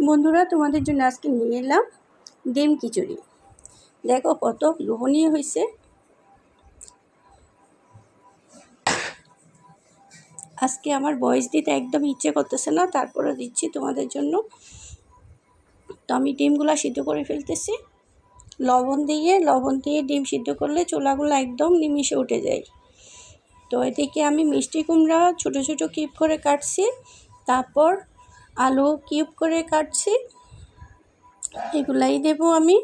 বন্ধুরা, তোমাদের জন্য আজকে নিয়ে এলাম ডিম খিচুড়ি। দেখো কত লোভনীয় হয়েছে। আজকে আমার ভয়েস দিতে একদম ইচ্ছে করতেছে না, তারপরে দিচ্ছি তোমাদের জন্য। তো আমি ডিমগুলো সিদ্ধ করে ফেলতেছি লবণ দিয়ে ডিম সিদ্ধ করলে চুলাগুলো একদম নিমিষে উঠে যায়। তো এদিকে আমি মিষ্টি কুমড়া ছোট ছোট কিউব করে কাটছি, তারপর আলু কিউব করে কাটছি, এগুলাই দেবো আমি।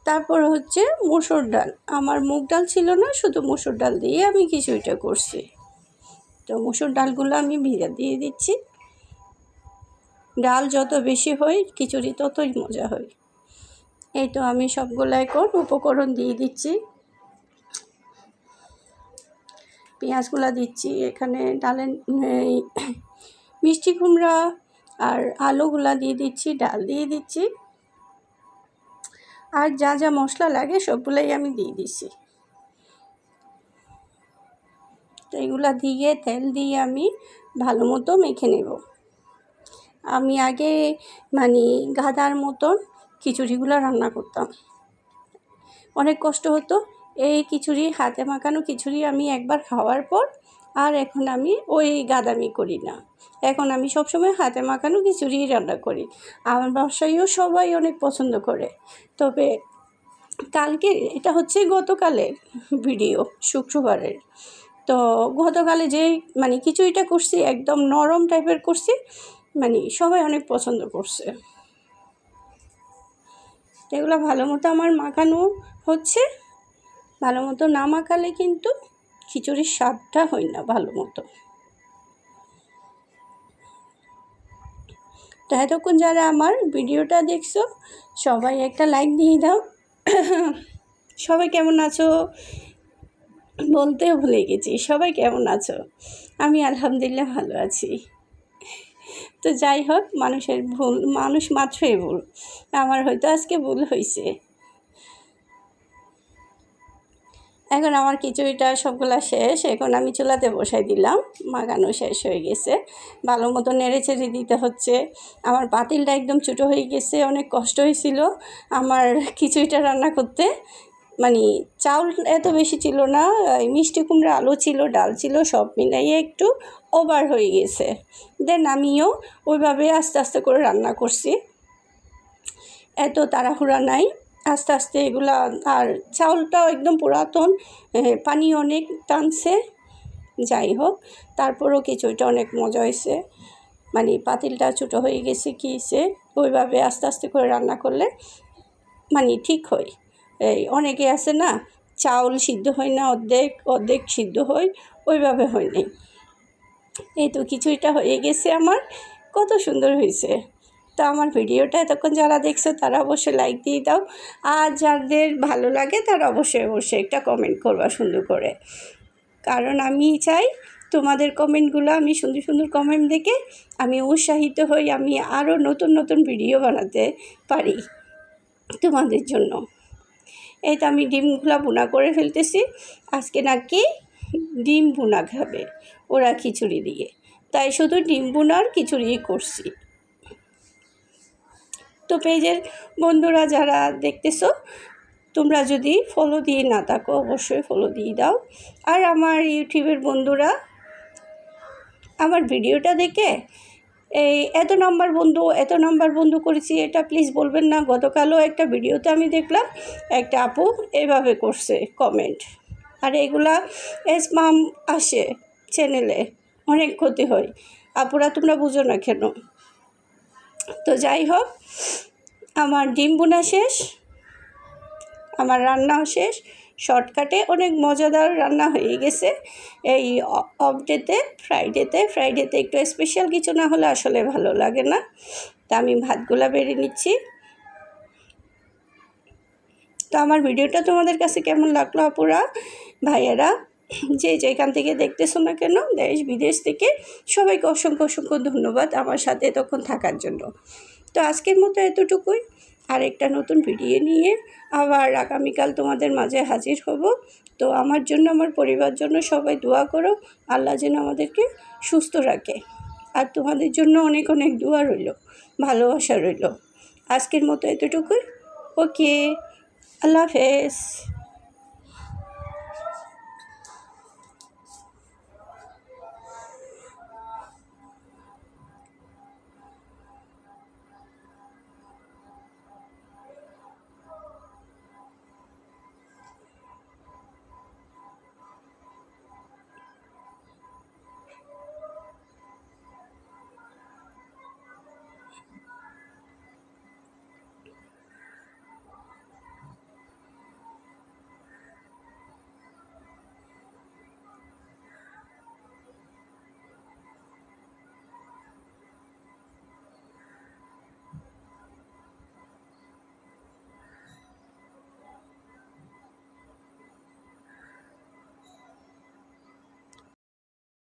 তারপর হচ্ছে মসুর ডাল, আমার মুগ ডাল ছিল না, শুধু মসুর ডাল দিয়ে আমি খিচুড়িটা করছি। তো মসুর ডালগুলো আমি ভিজা দিয়ে দিচ্ছি। ডাল যত বেশি হয় খিচুড়ি ততই মজা হয়। এই তো আমি সবগুলো এখন উপকরণ দিয়ে দিচ্ছি। পেঁয়াজগুলো দিচ্ছি এখানে, ডালের মিষ্টি কুমড়া আর আলুগুলা দিয়ে দিচ্ছি, ডাল দিয়ে দিচ্ছি, আর যা যা মশলা লাগে সবগুলাই আমি দিয়ে দিচ্ছি। তো এগুলা দিয়ে তেল দিয়ে আমি ভালো মতো মেখে নেব। আমি আগে গাদার মতন খিচুড়িগুলো রান্না করতাম, অনেক কষ্ট হতো। এই খিচুড়ি, হাতে মাখানো খিচুড়ি আমি একবার খাওয়ার পর আর এখন আমি ওই গাদামি করি না। এখন আমি সবসময় হাতে মাখানো খিচুড়ি রান্না করি। আমার বাসায়ও সবাই অনেক পছন্দ করে। তবে কালকে, এটা হচ্ছে গতকালের ভিডিও, শুক্রবারের। তো গতকালে যেই খিচুড়িটা করছি একদম নরম টাইপের করছি, সবাই অনেক পছন্দ করছে। এগুলো ভালো মতো আমার মাখানো হচ্ছে। ভালো মতো না মাখালে কিন্তু খিচুড়ির স্বাদটা হয় না ভালো মতো। তো এতক্ষণ যারা আমার ভিডিওটা দেখছো সবাই একটা লাইক দিয়ে দাও। সবাই কেমন আছো বলতেও ভুলে গেছি, সবাই কেমন আছো? আমি আলহামদুলিল্লাহ ভালো আছি। তো যাই হোক, মানুষের ভুল, মানুষ মাত্রই ভুল। আমার হয়তো আজকে ভুল হয়েছে। এখন আমার খিচুড়িটা সবগুলা শেষ, এখন আমি চুলাতে বসাই দিলাম। মাখানো শেষ হয়ে গেছে, ভালো মতো নেড়ে চেড়ে দিতে হচ্ছে। আমার পাতিলটা একদম ছোটো হয়ে গেছে, অনেক কষ্ট হয়েছিল আমার খিচুড়িটা রান্না করতে। চাউল এত বেশি ছিল না, মিষ্টি কুমড়া, আলু ছিল, ডাল ছিল, সব মিলাইয়ে একটু ওভার হয়ে গেছে। দেন আমিও ওইভাবে আস্তে আস্তে করে রান্না করছি, এত তাড়াহুড়া নাই, আস্তে আস্তে এগুলা। আর চাউলটাও একদম পুরাতন, পানি অনেক টানছে। যাই হোক, তারপরেও খিচুড়িটা অনেক মজা হয়েছে। পাতিলটা ছোটো হয়ে গেছে কি হয়েছে, ওইভাবে আস্তে আস্তে করে রান্না করলে ঠিক হয়। অনেকে আছে না, চাউল সিদ্ধ হয় না, অর্ধেক সিদ্ধ হয়, ওইভাবে হয় নাই। এই তো খিচুড়িটা হয়ে গেছে আমার, কত সুন্দর হয়েছে। তো আমার ভিডিওটা এতক্ষণ যারা দেখছো তারা অবশ্যই লাইক দিয়ে দাও, আর যাদের ভালো লাগে তারা অবশ্যই একটা কমেন্ট করবা সুন্দর করে। কারণ আমি চাই তোমাদের কমেন্টগুলো, আমি সুন্দর সুন্দর কমেন্ট দেখে আমি উৎসাহিত হই, আমি আরও নতুন নতুন ভিডিও বানাতে পারি তোমাদের জন্য। এই তো আমি ডিমগুলো ভুনা করে ফেলতেছি। আজকে নাকি ডিম ভুনা খাবে ওরা খিচুড়ি দিয়ে, তাই শুধু ডিম ভুনার খিচুড়ি করছি। তো পেজের বন্ধুরা যারা দেখতেছো, তোমরা যদি ফলো দিয়ে না থাকো অবশ্যই ফলো দিয়ে দাও। আর আমার ইউটিউবের বন্ধুরা আমার ভিডিওটা দেখে এত নাম্বার বন্ধু করেছি, এটা প্লিজ বলবেন না। গতকালও একটা ভিডিওতে আমি দেখলাম একটা আপু এভাবে করছে কমেন্ট, আর এগুলা স্প্যাম আসে চ্যানেলে, অনেক ক্ষতি হয়। আপুরা তোমরা বুঝো না কেন? তো যাই হোক, আমার ডিম বোনা শেষ, আমার রান্নাও শেষ। শর্টকাটে অনেক মজাদার রান্না হয়ে গেছে। এই ফ্রাইডেতে একটু স্পেশাল কিছু না হলে আসলে ভালো লাগে না। তা আমি ভাতগুলা বেড়ে নিচ্ছি। তো আমার ভিডিওটা তোমাদের কাছে কেমন লাগলো আপুরা ভাইয়েরা, যেখান থেকে দেখতেছো না কেন, দেশ বিদেশ থেকে, সবাইকে অসংখ্য ধন্যবাদ আমার সাথে এতক্ষণ থাকার জন্য। তো আজকের মতো এতটুকুই। আর একটা নতুন ভিডিও নিয়ে আবার আগামীকাল তোমাদের মাঝে হাজির হব। তো আমার জন্য, আমার পরিবার জন্য সবাই দোয়া করো, আল্লাহ যেন আমাদেরকে সুস্থ রাখে। আর তোমাদের জন্য অনেক অনেক দোয়া রইল, ভালোবাসা রইল। আজকের মতো এতটুকুই। ওকে, আল্লাহ হাফেজ।